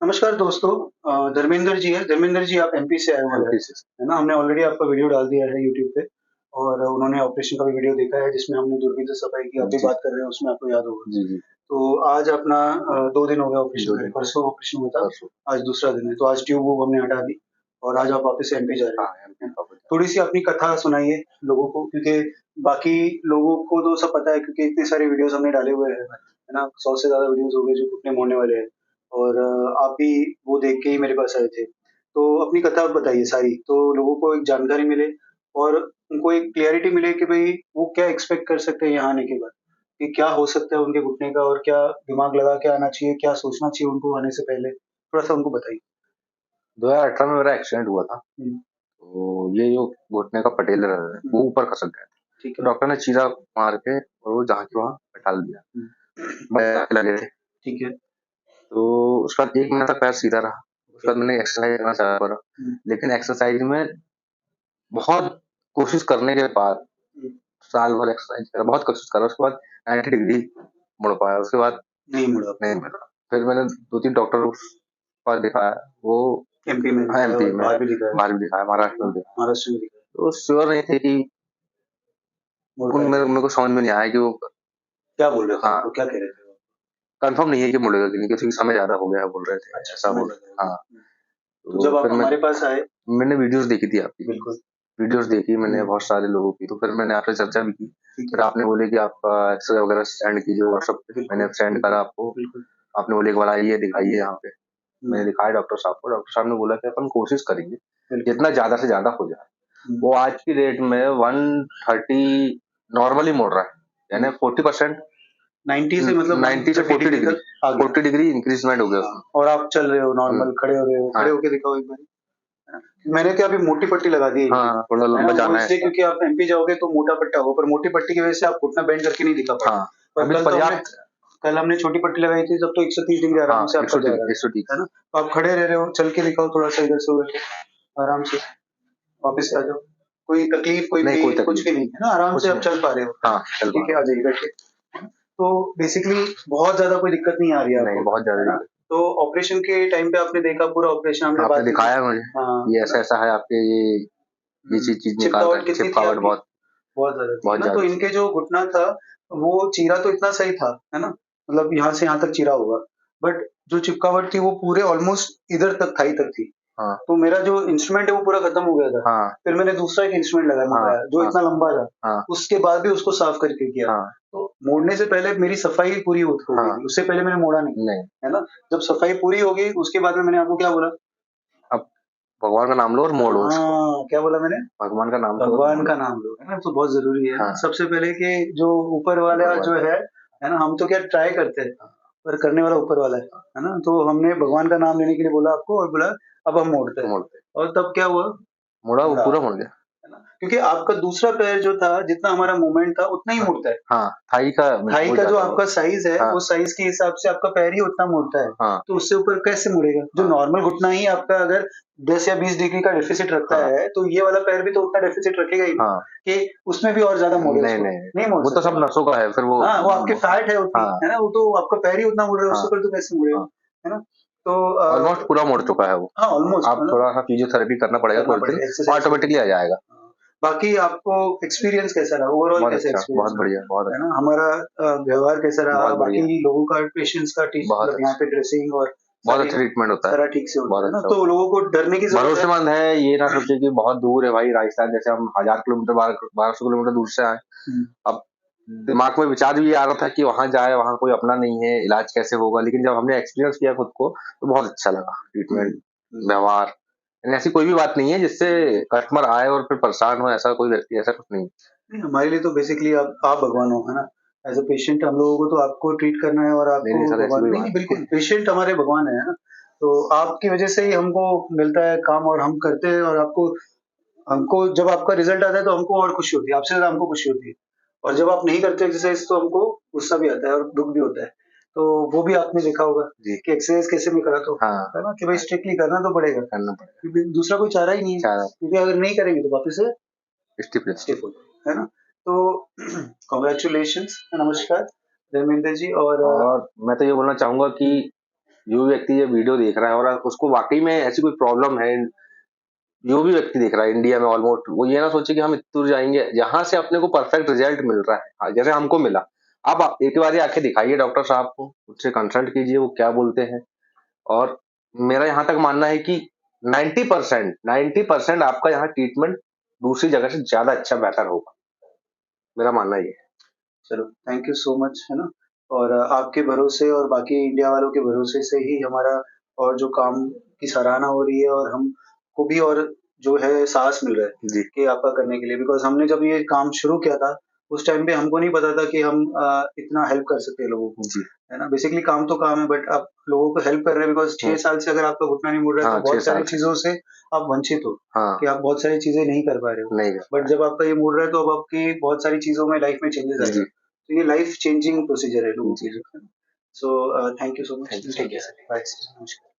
नमस्कार दोस्तों। धर्मेंद्र जी है। धर्मेंद्र जी आप एमपी से आए हुए हैं, एमपी से। है ना? हमने ऑलरेडी आपका वीडियो डाल दिया है यूट्यूब पे और उन्होंने ऑपरेशन का भी वीडियो देखा है जिसमें हमने दूरबीन से सफाई की, आप भी जी, बात कर रहे हैं उसमें आपको याद होगा। जी, जी, तो आज अपना 2 दिन हो गया ऑपरेशन 2 करे, दिन परसों ऑपरेशन हुआ था, परसों। आज दूसरा दिन है। तो आज ट्यूब वूब हमने हटा दी और आज आप वापस से एमपी जा रहे हाँ, हैं। एमपी का हो जाए। थोड़ी-सी अपनी कथा सुनाइए लोगों को, क्योंकि बाकी लोगों को तो सब पता है क्योंकि इतने सारे वीडियोज़ हमने डाले हुए हैं, है ना? 100 से ज़्यादा वीडियोज़ हो गए जो घुटने मोड़ने वाले हैं और आप भी वो देख के ही मेरे पास आए थे। तो अपनी कथा बताइए सारी, तो लोगों को एक जानकारी मिले और उनको एक क्लैरिटी मिले कि भई वो क्या एक्सपेक्ट कर सकते हैं यहाँ आने के बाद, कि क्या हो सकता है उनके घुटने का और क्या दिमाग लगा के आना चाहिए, क्या सोचना चाहिए उनको आने से पहले? थोड़ा-सा उनको बताइए। 2018 में मेरा एक्सीडेंट हुआ था, हुँ, तो ये जो घुटने का पटेल है, हुँ, वो ऊपर खसक गया था। ठीक तो है। डॉक्टर ने चीरा मार के और वो जहाँ की वहाँ टाल दिया। हुँ, मैं लगे थे, ठीक है। तो उसके बाद 1 महीना तक पैर सीधा रहा। उसके ओके। बाद मैंने एक्सरसाइज करना चाहा करा, हुँ, लेकिन एक्सरसाइज में बहुत कोशिश करने के बाद, हुँ, साल भर एक्सरसाइज करा, बहुत कोशिश करा, उसके बाद 90 डिग्री मुड़ पाया, उसके बाद नहीं मुड़ा। नहीं मुड़ा। फिर मैंने 2-3 डॉक्टर पास दिखाया, वो एमपी में हाँ, दिखाया एमपी और में, बाहर भी दिखाया। बाहर भी दिखाया, महाराष्ट्र हाँ, में दिखाया। महाराष्ट्र में दिखाया। तो श्योर नहीं थे कि मुड़ उन पाएगा। मेरे को समझ में नहीं आया कि वो क्या बोल रहे थे हाँ, आपको? क्या कह रहे थे वो? कंफर्म नहीं है कि मुड़ेगा कि नहीं, क्योंकि समय ज़्यादा हो गया है बोल रहे थे, अच्छा, ऐसा समय बोल ज़्यादा हो गया। हाँ, हुँ, तो तो जब आप फिर हमारे पास आए मैंने वीडियोज़ देखी थी आपकी, बिल्कुल। वीडियोज़ देखी मैंने हुँ, बहुत सारे लोगों की, तो फिर मैंने आपसे चर्चा भी की। ठीक फिर है। आपने बोले कि आप एक्सरे वगैरह सेंड कीजिए व्हाट्सएप पे, बिल्कुल, मैंने सेंड बिल्कुल, करा आपको। बिल्कुल। आपने बोले एक बार आइए, दिखाइए यहाँ पे। हुँ, मैंने दिखाया डॉक्टर साहब को, डॉक्टर साहब ने बोला कि अपन कोशिश करेंगे, बिल्कुल। जितना ज़्यादा से ज़्यादा हो जाए। हुँ, वो आज की डेट में 130 नॉर्मली मोड़ रहा है, हुँ। यानी 40%, 90 से मतलब 90 से 130 40 डिग्री डिग्री, तक आ गया। 40 डिग्री इंक्रीजमेंट हो गया हाँ, उसमें। और आप चल रहे हो हुँ, नॉर्मल, खड़े हो रहे हो, हाँ, खड़े होके दिखाओ एक बारी। है ना? मैंने क्या अभी मोटी पट्टी लगा दी है हाँ, इनकी, हाँ, थोड़ा है लंबा ना? वो जाना है इसलिए इसका। क्योंकि आप एमपी जाओगे तो मोटा पट्टा होगा, पर मोटी पट्टी की वजह से आप घुटना बेंड करके नहीं दिखा पाओगे। हाँ, पर अभी पर्याप्त कल हमने छोटी पट्टी लगाई थी तब तो 130 डिग्री हाँ, आराम से आपका 100 जा डिग्री, रहा था, 100 डिग्री। है ना? तो आप खड़े रह रहे हो, चल के दिखाओ थोड़ा-सा इधर से उधर से, आराम से, वापस से आ जाओ। कोई तकलीफ, कोई नहीं, कोई पेन कुछ तकलीफ भी नहीं, नहीं, है ना? आराम से कुछ आप नहीं। चल पा रहे हो, है ना? हाँ, चल पा ठीक रहा है, आ जाइए बैठिए। तो बेसिकली बहुत ज़्यादा कोई दिक्कत नहीं आ रही है हूँ। आपको, नहीं, बहुत ज़्यादा है ना? दिक्कत। तो ऑपरेशन के टाइम पे आपने देखा पूरा ऑपरेशन, हमने आपने बात की थी। दिखाया मुझे, हाँ, ये है ना? ऐसा-ऐसा है आपके, ये चीज़ निकाल रहे चिपकावट हैं, कितनी थी चिपकावट आपकी? बहुत बहुत ज़्यादा थी, है बहुत ना? तो ज़्यादा थी। इनके जो घुटना था, वो चीरा तो इतना सही था, है ना? मतलब यहाँ से यहाँ तक चीरा होगा, बट जो चिपकावट थी वो पूरे ऑलमोस्ट इधर तक, थाई तक थी। हाँ, तो मेरा जो इंस्ट्रूमेंट है वो पूरा खत्म हो गया था। हाँ, फिर मैंने दूसरा एक इंस्ट्रूमेंट हाँ, मँगाया जो हाँ, इतना लंबा था। हाँ, उसके बाद भी उसको साफ करके किया। हाँ, तो मोड़ने से पहले मेरी सफाई पूरी हो गई हाँ, थी, उससे पहले मैंने मोड़ा नहीं, नहीं। है ना? जब सफाई पूरी हो गई उसके बाद में मैंने आपको क्या बोला? अब भगवान का नाम लो और मोड़ो उसको, हाँ, क्या बोला मैंने? भगवान का नाम लो और भगवान मोड़ो। का नाम लो, है ना? तो बहुत ज़रूरी है ना? हाँ, सबसे पहले कि जो ऊपर वाला ऊपर वाला। जो है ना? हम तो क्या ट्राई करते हैं, पर करने वाला ऊपर वाला है ना? तो हमने भगवान का नाम लेने के लिए बोला आपको और बोला अब हम मोड़ते हैं मोड़ते, और तब क्या हुआ? मोड़ा वो मुड़ा, पूरा मुड़ गया। है ना? क्योंकि आपका दूसरा पैर जो था, जितना हमारा मूवमेंट था उतना ही हाँ, मुड़ता है। हाँ, थाई का थाई हो का जो जाता है आपका वो। साइज़ है, हाँ, वो साइज़ के हिसाब से आपका पैर ही उतना मुड़ता है, हाँ, तो उससे ऊपर कैसे मुड़ेगा? जो हाँ, नॉर्मल घुटना ही आपका अगर 10 या 20 डिग्री का डेफ़िसिट रखता हाँ, है, तो ये वाला पैर भी तो उतना डेफ़िसिट रखेगा ही ना, हाँ। कि उसमें भी और ज़्यादा मोड़े नहीं, उसको, नहीं, नहीं मोड़ वो तो सकते सब ना। नसों का है, फिर वो हाँ, वो आपकी फैट है उतनी, हाँ, है ना? वो तो आपका पैर ही उतना मुड़ रहा है, उसके हाँ, ऊपर तो कैसे मुड़ेगा, हाँ। है ना? तो ऑलमोस्ट पूरा मुड़ चुका है वो। हाँ, ऑलमोस्ट आप मतलब थोड़ा-सा फिजियोथेरेपी करना पड़ेगा करना कुछ दिन, पड़ेगा, एक्सरसाइज़ करनी ऑटोमेटिकली आ जाएगा। हाँ, बाकी आपको एक्सपीरियंस कैसा रहा? ओवरऑल बहुत कैसा अच्छा, एक्सपीरियंस बहुत रहा? बढ़िया, बहुत है अच्छा, ना? हमारा व्यवहार कैसा रहा? बहुत बढ़िया, बाकी लोगों का, पेशेंट्स का बहुत मतलब यहाँ अच्छा, पे ड्रेसिंग और बहुत सारी अच्छा ट्रीटमेंट होता है, सारा ठीक से होता बहुत है ना? अच्छा तो होता लोगों को डरने की है। ज़रूरत है भरोसेमंद है, ये ना सोचिए कि बहुत दूर है भाई राजस्थान, जैसे हम 1000 किलोमीटर, 1200 किलोमीटर दूर से आए। हुँ, अब दिमाग में विचार भी आ रहा था कि वहाँ जाए, वहाँ कोई अपना नहीं है, इलाज कैसे होगा? लेकिन जब हमने एक्सपीरियंस किया खुद को, तो बहुत अच्छा लगा हुँ, ट्रीटमेंट, हुँ। व्यवहार। यानी ऐसी कोई भी बात नहीं है जिससे कस्टमर आए और फिर परेशान हो, ऐसा कोई व्यक्ति, ऐसा कुछ नहीं। नहीं, हमारे लिए तो बेसिकली आप भगवान हो, है ना? एज़ अ पेशेंट हम लोगों को तो आपको ट्रीट करना है और नहीं, आपको नहीं सर, ऐसी भगवान कोई नहीं, बात नहीं नहीं बिल्कुल, है। पेशेंट हमारे भगवान है ना? तो आपकी वज़ह से ही हमको मिलता है काम और हम करते हैं और आपको हमको जब आपका रिज़ल्ट आता है तो हमको और खुशी होती है, आपसे ज़्यादा हमको खुशी होती है। और जब आप नहीं करते एक्सरसाइज़ तो हमको गुस्सा भी आता है और दुःख भी होता है। तो वो भी आपने देखा होगा जी, कि एक्सरसाइज़ कैसे मैं करा तो, हाँ, है ना? कि भाई स्ट्रिक्टली करना तो पड़ेगा, करना पड़ेगा। क्योंकि दूसरा कोई चारा ही नहीं है, अच्छा, क्योंकि अगर नहीं करेंगे तो वापस से स्टिफ रहना। स्टिफ हो जाएगा, है ना? तो कांग्रेचुलेशंस, नमस्कार धर्मेंद्र जी और और मैं तो ये बोलना चाहूँगा कि जो भी व्यक्ति ये वीडियो देख रहा है और उसको वाकई में ऐसी कोई प्रॉब्लम है, जो भी व्यक्ति देख रहा है इंडिया में ऑलमोस्ट, वो ये ना सोचे कि हम इतनी दूर जाएंगे, जहां से अपने को परफेक्ट रिजल्ट मिल रहा है जैसे हमको मिला। आप एक बार आके दिखाइए डॉक्टर साहब को, उससे कंसल्ट कीजिए वो क्या बोलते हैं। और मेरा यहाँ तक मानना है कि 90% आपका यहाँ ट्रीटमेंट दूसरी जगह से ज्यादा अच्छा बेहतर होगा, मेरा मानना ये है। चलो थैंक यू सो मच, है ना। और आपके भरोसे और बाकी इंडिया वालों के भरोसे से ही हमारा और जो काम की सराहना हो रही है, और हमको भी और जो है साहस मिल रहा है जी कि आपका करने के लिए, बिकॉज हमने जब ये काम शुरू किया था उस टाइम पे हमको नहीं पता था कि हम इतना हेल्प कर सकते हैं लोगों को, जी है ना। बेसिकली काम तो काम है, बट आप लोगों को हेल्प कर रहे हैं, बिकॉज 6 साल से अगर आपका घुटना नहीं मुड़ रहा है हाँ, तो बहुत 6 साल सारी से। चीजों से आप वंचित हो, हाँ कि आप बहुत सारी चीजें नहीं कर पा रहे हो। नहीं बट जब आपका ये मुड़ रहा है तो अब आपकी बहुत सारी चीजों में लाइफ में चेंजेस आएगा। जी तो ये लाइफ चेंजिंग प्रोसीजर है लोगों जी के लिए। So thank you so much, thank you take care, bye, नमस्कार।